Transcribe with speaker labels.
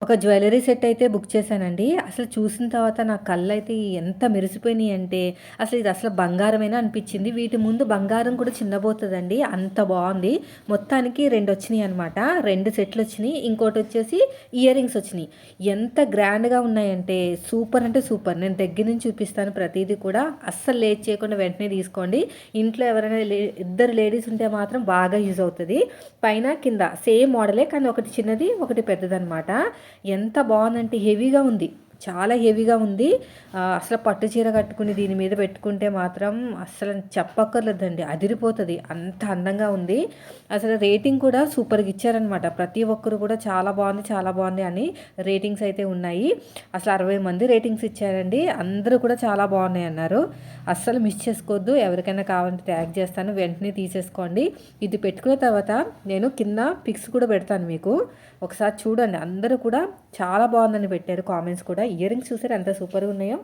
Speaker 1: ఒక jewellery set అయితే book చేశానండి. అసలు చూసిన తర్వాత నా కళ్ళైతే ఎంత మెరిసిపోయినాయంటే, అసలు ఇది అసలు బంగారమేనా అనిపిచ్చింది. వీటి ముందు బంగారం కూడా చిన్నబోతదండి. అంత బావుంది. మొత్తానికి 2 వచ్చినియనమాట. 2 సెట్‌లొచ్చినియి. ఇంకోటొచ్చేసి ఇయర్ రింగ్స్ వచ్చినియి. ఎంత గ్రాండ్‌గా ఉన్నాయంటే సూపర్ అంటే సూపర్. నేను దగ్గర నుంచి చూపిస్తాను ప్రతీది కూడా. అస్సలు లేట్ చేయకుండా వెంటనే తీసుకోండి. ఇంట్లో ఎవరైనా ఇద్దరు లేడీస్ ఉంటే మాత్రం బాగా యూజ్ అవుతది. పైన, కింద సేమ్ మోడలే కానీ ఒకటి చిన్నది, ఒకటి పెద్దదనమాట. ఎంత బావుందంటే హెవీగా ఉంది. చాలా హెవీగా ఉంది. అసలు పట్టు చీర కట్టుకుని దీని మీద పెట్టుకుంటే మాత్రం అస్సలు చెప్పక్కర్లేదండి. అదిరిపోతది. అంత అందంగా ఉంది. అసలు రేటింగ్ కూడా సూపర్‌గా ఇచ్చారనమాట. ప్రతి ఒక్కరు కూడా చాలా బావుంది, చాలా బావుంది అని రేటింగ్స్ అయితే ఉన్నాయి. అసలు 60 మంది రేటింగ్స్ ఇచ్చారండి. అందరూ కూడా చాలా బావున్నాయన్నారు. అస్సలు మిస్ చేసుకోవద్దు. ఎవరికైనా కావాలంటే ట్యాగ్ చేస్తాను. వెంటనే తీసేసుకోండి. ఇది పెట్టుకున్న తర్వాత నేను కింద పిక్స్ కూడా పెడతాను మీకు. ఒకసారి చూడండి. అందరూ కూడా చాలా బావుందని పెట్టారు కామెంట్స్ కూడా. ఇయర్ రింగ్స్ చూసారా ఎంత సూపర్‌గా ఉన్నాయో.